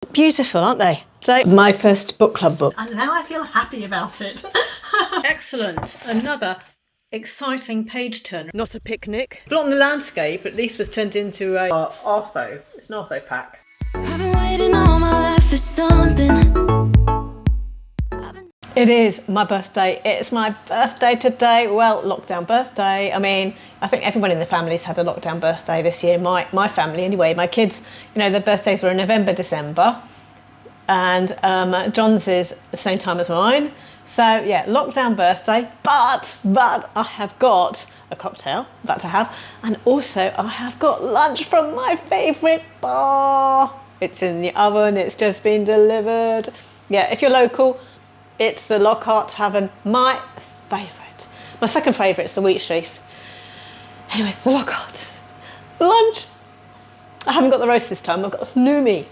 Beautiful, aren't they? They're my first book club book. And now I feel happy about it. Excellent. Another exciting page turn. Not a picnic. But on the landscape, at least was turned into a ortho. It's an ortho pack. I've been waiting all my life for something. It is my birthday. It's my birthday today. Well, lockdown birthday. I mean, I think everyone in the family's had a lockdown birthday this year. My family anyway. My kids, you know, their birthdays were in November, December. And John's is the same time as mine. So yeah, lockdown birthday. But I have got a cocktail I'm about to have. And also I have got lunch from my favourite bar. It's in the oven. It's just been delivered. Yeah, if you're local, it's the Lockhart Tavern, my favourite. My second favourite is the Wheat Sheaf. Anyway, the Lockhart. Lunch. I haven't got the roast this time, I've got halloumi.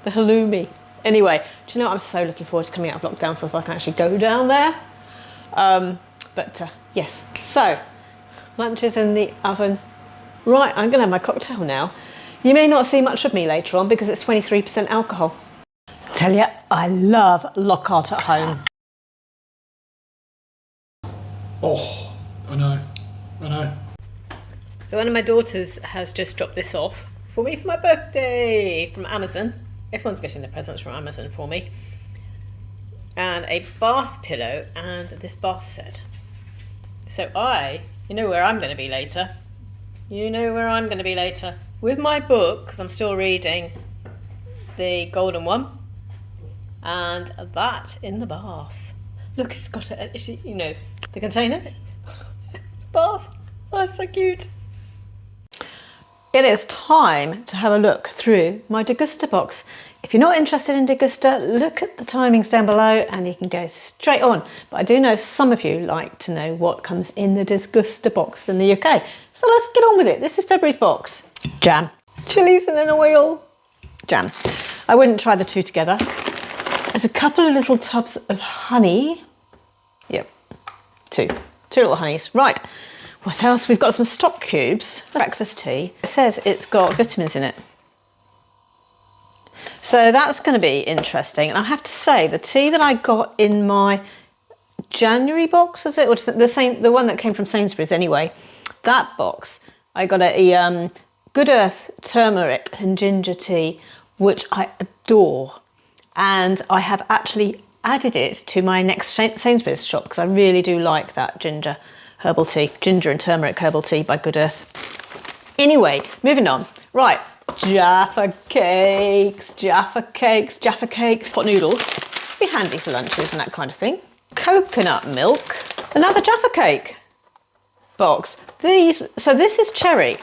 The halloumi. Anyway, do you know what? I'm so looking forward to coming out of lockdown so I can actually go down there. Yes, so lunch is in the oven. Right, I'm gonna have my cocktail now. You may not see much of me later on because it's 23% alcohol. Tell you, I love Lockhart at home. Oh, I know. So one of my daughters has just dropped this off for me for my birthday from Amazon. Everyone's getting their presents from Amazon for me. And a bath pillow and this bath set. So you know where I'm going to be later. You know where I'm going to be later. With my book, because I'm still reading the golden one. And that in the bath. Look, it's got you know, the container. It's a bath. Oh, it's so cute. It is time to have a look through my DEGUSTA box. If you're not interested in DEGUSTA, look at the timings down below and you can go straight on. But I do know some of you like to know what comes in the DEGUSTA box in the UK. So let's get on with it. This is February's box. Jam. Chilies in an oil. Jam. I wouldn't try the two together. There's a couple of little tubs of honey. Yep, two little honeys. Right, what else? We've got some stock cubes, breakfast tea. It says it's got vitamins in it. So that's going to be interesting. And I have to say, the tea that I got in my January box, was it? Or the one that came from Sainsbury's anyway. That box, I got a Good Earth turmeric and ginger tea, which I adore. And I have actually added it to my next Sainsbury's shop because I really do like that ginger herbal tea, ginger and turmeric herbal tea by Good Earth. Anyway, moving on. Right, Jaffa cakes, hot noodles. Be handy for lunches and that kind of thing. Coconut milk, another Jaffa cake box. So this is cherry,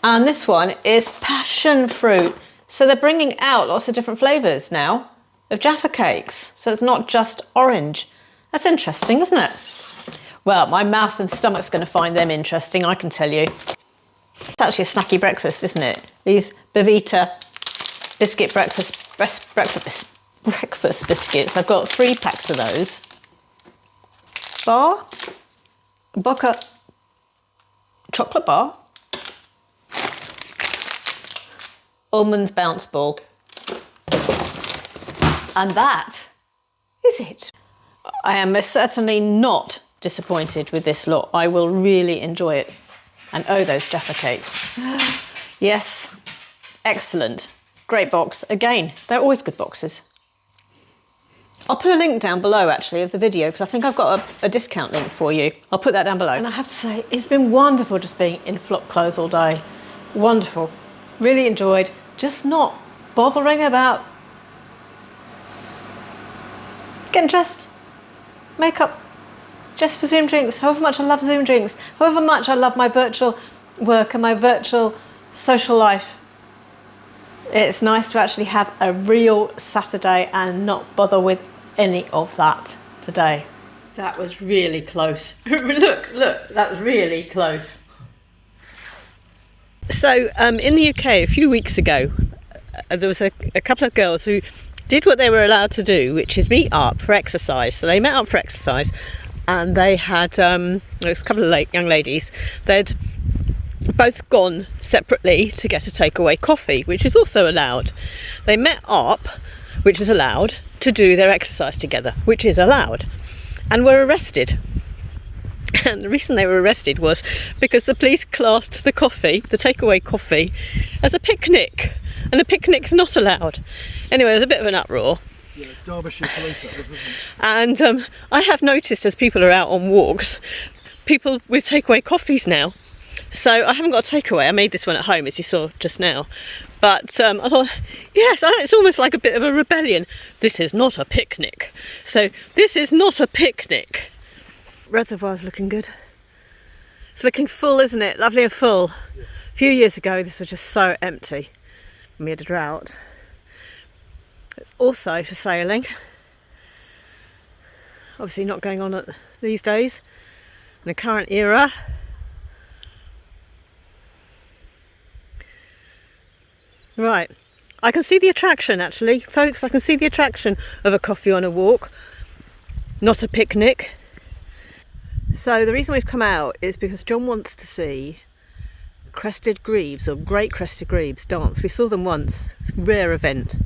and this one is passion fruit. So they're bringing out lots of different flavours now of Jaffa cakes. So it's not just orange. That's interesting, isn't it? Well, my mouth and stomach's going to find them interesting, I can tell you. It's actually a snacky breakfast, isn't it? These Bevita biscuit breakfast biscuits. I've got 3 packs of those. Boca chocolate bar. Almond bounce ball. And that is it. I am most certainly not disappointed with this lot. I will really enjoy it. And oh, those Jaffa cakes. Yes, excellent. Great box. Again, they're always good boxes. I'll put a link down below actually of the video because I think I've got a discount link for you. I'll put that down below. And I have to say, it's been wonderful just being in flock clothes all day. Wonderful. Really enjoyed. Just not bothering about getting dressed, makeup, just for Zoom drinks, however much I love Zoom drinks, however much I love my virtual work and my virtual social life. It's nice to actually have a real Saturday and not bother with any of that today. That was really close. Look, that was really close. So in the UK a few weeks ago, there was a couple of girls who did what they were allowed to do, which is meet up for exercise. So they met up for exercise and they had, there was a couple of young ladies, they'd both gone separately to get a takeaway coffee, which is also allowed. They met up, which is allowed, to do their exercise together, which is allowed, and were arrested. And the reason they were arrested was because the police classed the coffee, the takeaway coffee, as a picnic, and a picnic's not allowed. Anyway, there was a bit of an uproar. Yeah, Derbyshire police that was, wasn't it? And I have noticed as people are out on walks, people with takeaway coffees now. So I haven't got a takeaway. I made this one at home, as you saw just now. But I thought, yes, it's almost like a bit of a rebellion. This is not a picnic. So this is not a picnic. Reservoir's looking good. It's looking full, isn't it? Lovely and full. Yes. A few years ago, this was just so empty. We had a drought. It's also for sailing. Obviously not going on these days. In the current era. Right, I can see the attraction actually, folks. I can see the attraction of a coffee on a walk, not a picnic. So the reason we've come out is because John wants to see crested grebes, or great crested grebes, dance. We saw them once. It's a rare event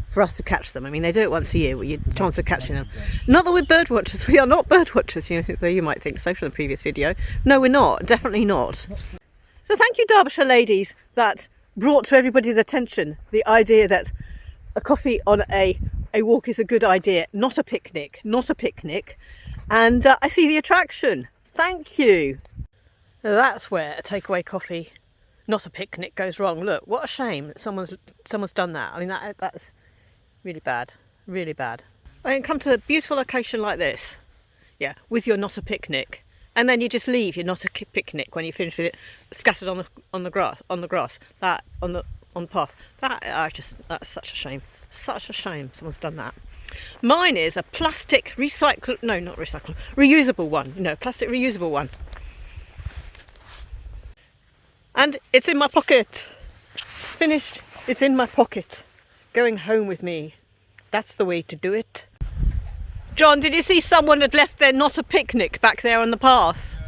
for us to catch them. I mean, they do it once a year, with your chance of catching them. Not that we're bird watchers. We are not bird watchers, though you might think so from the previous video. No, we're not. Definitely not. So thank you, Derbyshire ladies, that brought to everybody's attention the idea that a coffee on a walk is a good idea, not a picnic, and I see the attraction. Thank you. Now that's where a takeaway coffee, not a picnic, goes wrong. Look, what a shame that someone's done that. I mean, that's really bad, really bad. I can come to a beautiful location like this, yeah, with your not a picnic. And then you just leave. You're not a picnic when you finish with it, scattered on the grass. That on the path. That's such a shame. Such a shame. Someone's done that. Mine is a plastic reusable one. Plastic reusable one. And it's in my pocket. Finished. It's in my pocket. Going home with me. That's the way to do it. John, did you see someone had left their not a picnic back there on the path?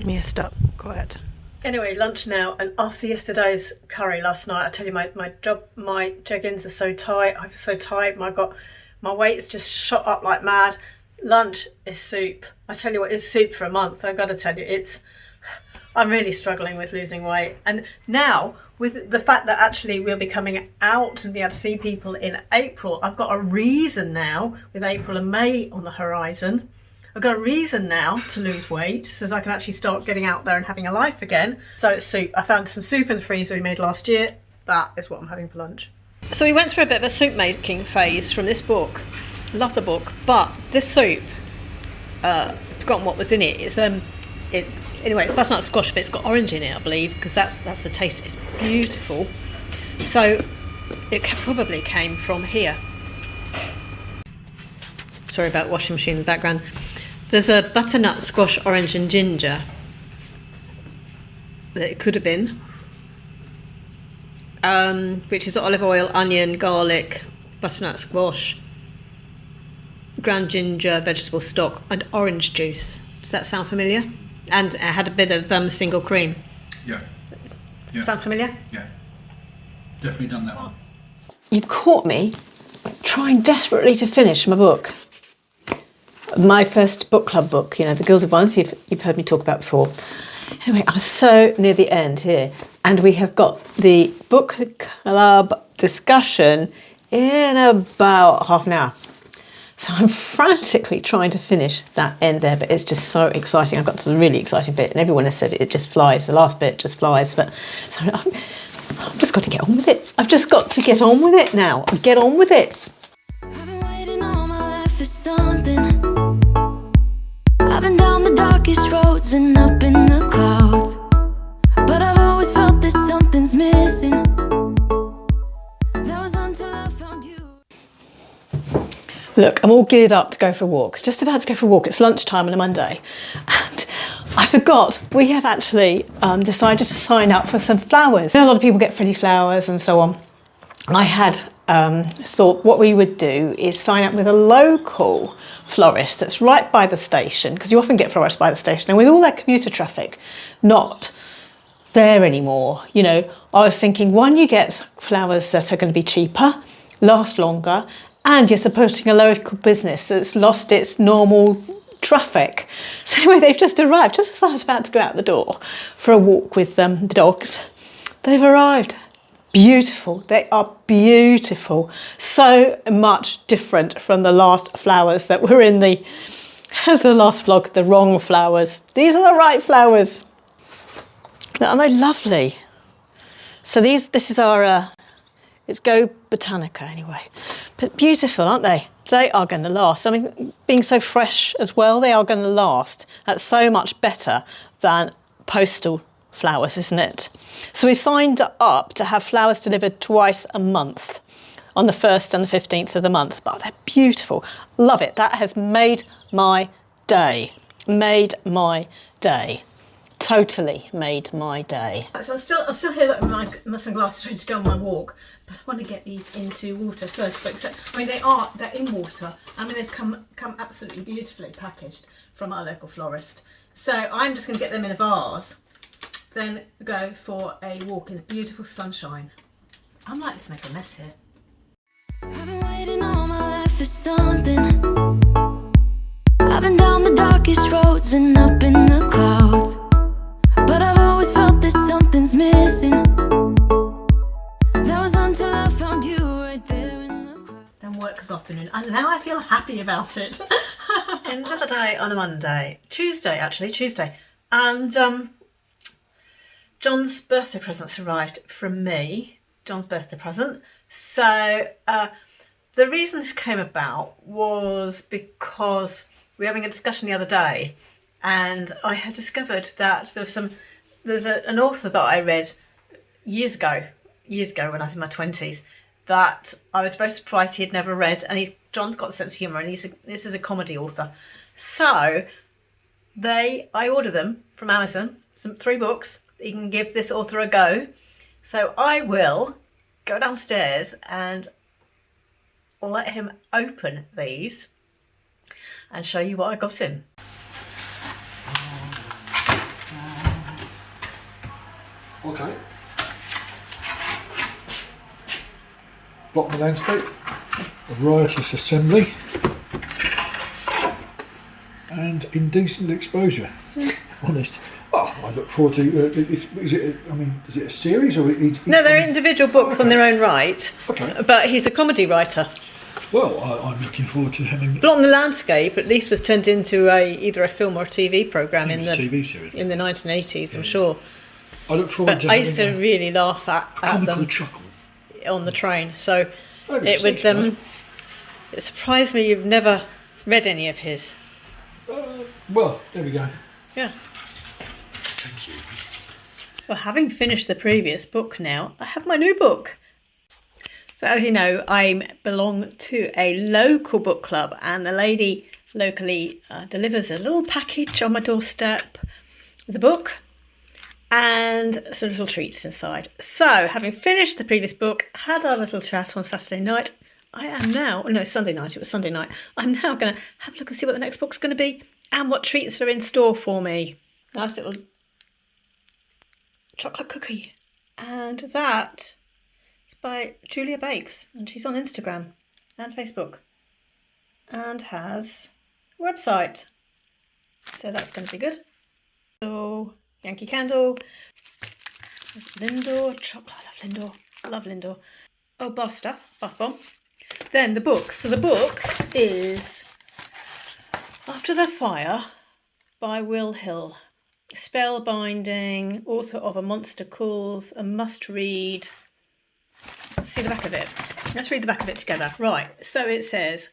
Yeah, stop, quiet. Anyway, lunch now, and after yesterday's curry last night, I tell you, my jeggings are so tight. I'm so tight. My weight's just shot up like mad. Lunch is soup. I tell you what, it's soup for a month. I've got to tell you, I'm really struggling with losing weight. And now, with the fact that actually we'll be coming out and be able to see people in April, I've got a reason now, with April and May on the horizon, I've got a reason now to lose weight so that I can actually start getting out there and having a life again. So it's soup. I found some soup in the freezer we made last year. That is what I'm having for lunch. So we went through a bit of a soup making phase from this book. Love the book, but this soup, I've forgotten what was in it. It's butternut squash, but it's got orange in it, I believe, because that's the taste. It's beautiful. So it probably came from here. Sorry about washing machine in the background. There's a butternut squash, orange and ginger that it could have been, which is olive oil, onion, garlic, butternut squash, ground ginger, vegetable stock and orange juice. Does that sound familiar? And it had a bit of single cream. Yeah. Sound familiar? Yeah. Definitely done that one. You've caught me trying desperately to finish my book. My first book club book, the Gilded ones you've heard me talk about before. Anyway, I'm so near the end here, and we have got the book club discussion in about half an hour. So I'm frantically trying to finish that end there, but it's just so exciting. I've got to the really exciting bit, and everyone has said it just flies. The last bit just flies, but so I've just got to get on with it. I've just got to get on with it now. Get on with it. I've been waiting all my life for something. I've been down the darkest roads and up in the clouds, but I've always felt that something's missing. Look, I'm all geared up to go for a walk. Just about to go for a walk. It's lunchtime on a Monday. And I forgot, we have actually decided to sign up for some flowers. A lot of people get Freddie's flowers and so on. I had thought what we would do is sign up with a local florist that's right by the station, because you often get florists by the station, and with all that commuter traffic not there anymore, you know, I was thinking, one, you get flowers that are going to be cheaper, last longer, and you're supporting a local business that's lost its normal traffic. So anyway, they've just arrived, just as I was about to go out the door for a walk with the dogs. They've arrived. Beautiful. They are beautiful. So much different from the last flowers that were in the last vlog, the wrong flowers. These are the right flowers. Aren't they lovely? So this is our, it's Go Botanica anyway. But beautiful, aren't they? They are going to last. I mean, being so fresh as well, they are going to last. That's so much better than postal flowers, isn't it? So we've signed up to have flowers delivered twice a month, on the 1st and the 15th of the month. But they're beautiful. Love it. That has made my day. Made my day. Totally made my day. So I'm still here with my sunglasses ready to go on my walk, but I want to get these into water first. But I mean, they're in water. I mean, they've come absolutely beautifully packaged from our local florist. So I'm just going to get them in a vase, then go for a walk in the beautiful sunshine. I'm likely to make a mess here. I've been waiting all my life for something. I've been down the darkest roads and up in the clouds, but I've always felt that something's missing. That was until I found you right there in the crowd. Then work this afternoon, and now I feel happy about it. End of the day on a Monday. Tuesday. And John's birthday presents arrived from me. John's birthday present. So the reason this came about was because we were having a discussion the other day, and I had discovered that there's an author that I read years ago when I was in my 20s, that I was very surprised he had never read, and John's got a sense of humour, and this is a comedy author. So I ordered them from Amazon, 3 books. You can give this author a go. So I will go downstairs and let him open these and show you what I got him. Okay. Block the landscape, a riotous assembly, and indecent exposure. Honest. Oh, I look forward to. Is it a series or? No, they're individual books on their own right. Okay. But he's a comedy writer. Well, I'm looking forward to having. Blot on the Landscape at least was turned into either a film or a TV programme in the TV series in the 1980s, I'm sure. I look forward But to. I used to really laugh at comical them chuckle on the train. So Fabulous, it would it surprised me you've never read any of his. Well, there we go. Yeah. Thank you. Well, having finished the previous book now, I have my new book. So as you know, I belong to a local book club, and the lady locally delivers a little package on my doorstep with a book and some little treats inside. So having finished the previous book, had our little chat on Saturday night, Sunday night, it was Sunday night. I'm now going to have a look and see what the next book's going to be and what treats are in store for me. Nice little chocolate cookie. And that is by Julia Bakes, and she's on Instagram and Facebook and has a website. So that's going to be good. So, Yankee Candle, Lindor, chocolate, I love Lindor. Oh, bath stuff, bath bomb. Then the book. So the book is After the Fire by Will Hill. Spellbinding, author of A Monster Calls, a must-read. Let's see the back of it. Let's read the back of it together. Right, so it says,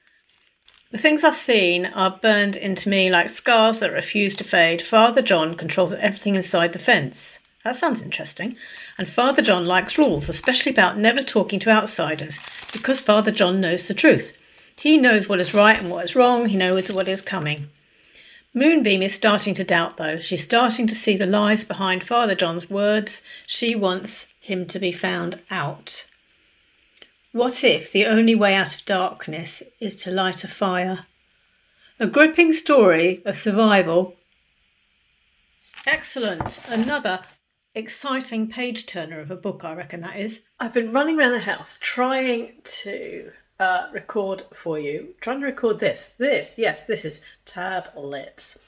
the things I've seen are burned into me like scars that refuse to fade. Father John controls everything inside the fence. That sounds interesting. And Father John likes rules, especially about never talking to outsiders, because Father John knows the truth. He knows what is right and what is wrong. He knows what is coming. Moonbeam is starting to doubt, though. She's starting to see the lies behind Father John's words. She wants him to be found out. What if the only way out of darkness is to light a fire? A gripping story of survival. Excellent. Another exciting page turner of a book, I reckon that is. I've been running around the house trying to record for you. Trying to record this. This is tablets.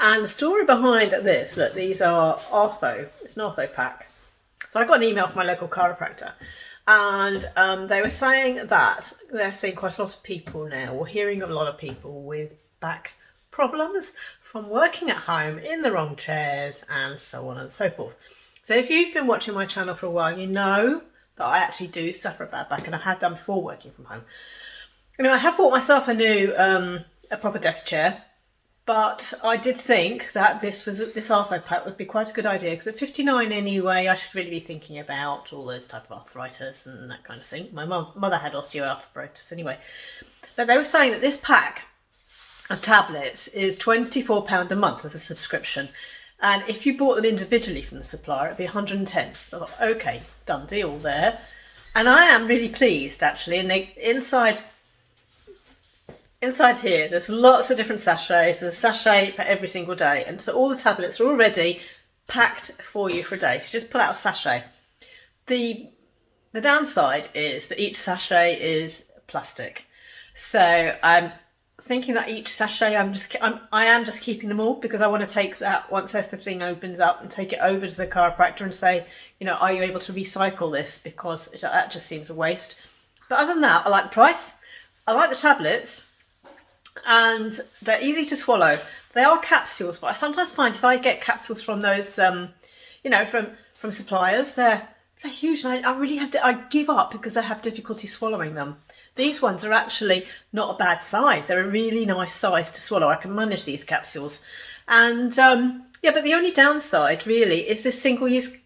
And the story behind this, look, these are Artho. It's an Artho pack. So I got an email from my local chiropractor, and they were saying that they're seeing quite a lot of people now, or hearing of a lot of people with back problems from working at home in the wrong chairs and so on and so forth. So if you've been watching my channel for a while, you know that I actually do suffer a bad back, and I have done before working from home. I have bought myself a new a proper desk chair, but I did think that this Artho pack would be quite a good idea, because at 59 anyway, I should really be thinking about all those type of arthritis and that kind of thing. My mother had osteoarthritis anyway. But they were saying that this pack of tablets is £24 a month as a subscription. And if you bought them individually from the supplier, it'd be 110. So I thought, okay, done deal there. And I am really pleased, actually. And inside here, there's lots of different sachets. There's a sachet for every single day. And so all the tablets are already packed for you for a day. So just pull out a sachet. The downside is that each sachet is plastic. So I'm thinking that each sachet, I am just keeping them all, because I want to take that once everything opens up and take it over to the chiropractor and say, are you able to recycle this, because that just seems a waste. But other than that, I like the price, I like the tablets, and they're easy to swallow. They are capsules, but I sometimes find if I get capsules from those from suppliers, they're huge, and I give up because I have difficulty swallowing them. These ones are actually not a bad size. They're a really nice size to swallow. I can manage these capsules. And but the only downside really is this single-use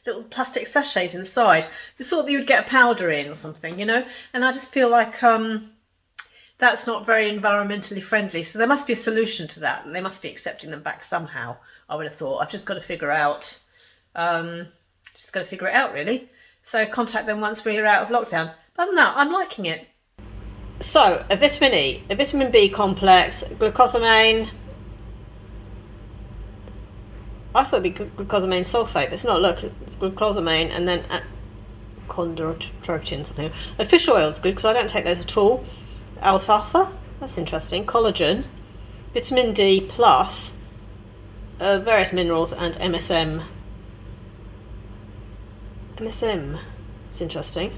little plastic sachets inside. You thought that you'd get a powder in or something, and I just feel like that's not very environmentally friendly. So there must be a solution to that, and they must be accepting them back somehow, I would have thought. I've just got to figure out, really. So contact them once we're out of lockdown. Other than that, I'm liking it. So, a vitamin E, a vitamin B complex, glucosamine. I thought it'd be glucosamine sulfate, but it's not. Look, it's glucosamine and then chondroitin something. The fish oil is good because I don't take those at all. Alfalfa, that's interesting. Collagen, vitamin D plus, various minerals, and MSM. MSM, it's interesting.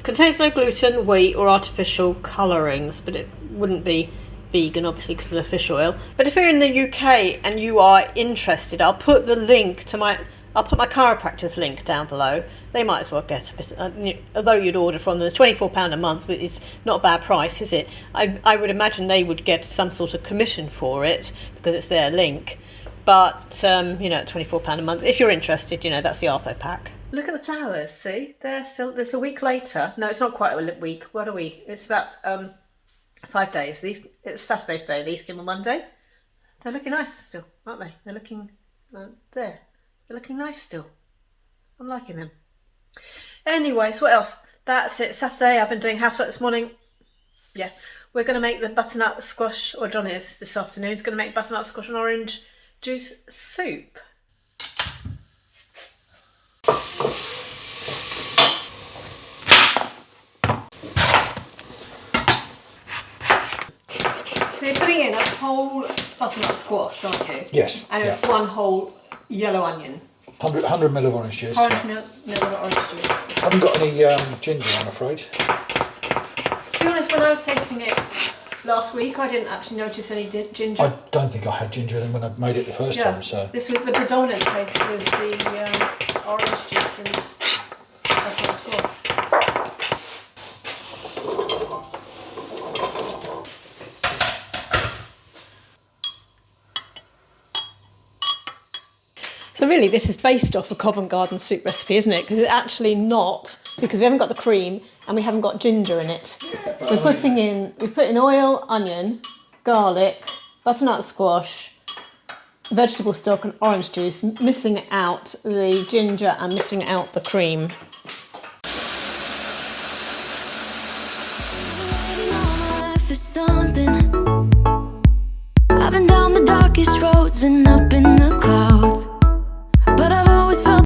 Contains no gluten, wheat or artificial colourings, but it wouldn't be vegan obviously because of the fish oil. But if you're in the UK and you are interested, I'll put the link to my chiropractor's link down below. They might as well get a bit, although you'd order from them. It's £24 a month, but it's not a bad price, is it? I would imagine they would get some sort of commission for it because it's their link. But £24 a month. If you're interested, that's the Artho pack. Look at the flowers, see? There's a week later. No, it's not quite a week. What are we? It's about 5 days. It's Saturday today. These came on Monday. They're looking nice still, aren't they? They're looking, there. They're looking nice still. I'm liking them. Anyways, what else? That's it. Saturday, I've been doing housework this morning. Yeah, we're going to make the butternut squash, or John is this afternoon. He's going to make butternut squash and orange juice soup. So you're putting in a whole butternut squash, aren't you? Yes. And it's one whole yellow onion. 100 ml of orange juice. 100 ml of orange juice. I haven't got any ginger, I'm afraid. To be honest, when I was tasting it last week, I didn't actually notice any ginger. I don't think I had ginger when I made it the first time. So this was the predominant taste was the orange juice and butternut squash. So So really this is based off a Covent Garden soup recipe, isn't it? Because it's actually not, because we haven't got the cream and we haven't got ginger in it. We put in oil, onion, garlic, butternut squash, vegetable stock and orange juice, missing out the ginger and missing out the cream. For something, I've been down the darkest roads and up in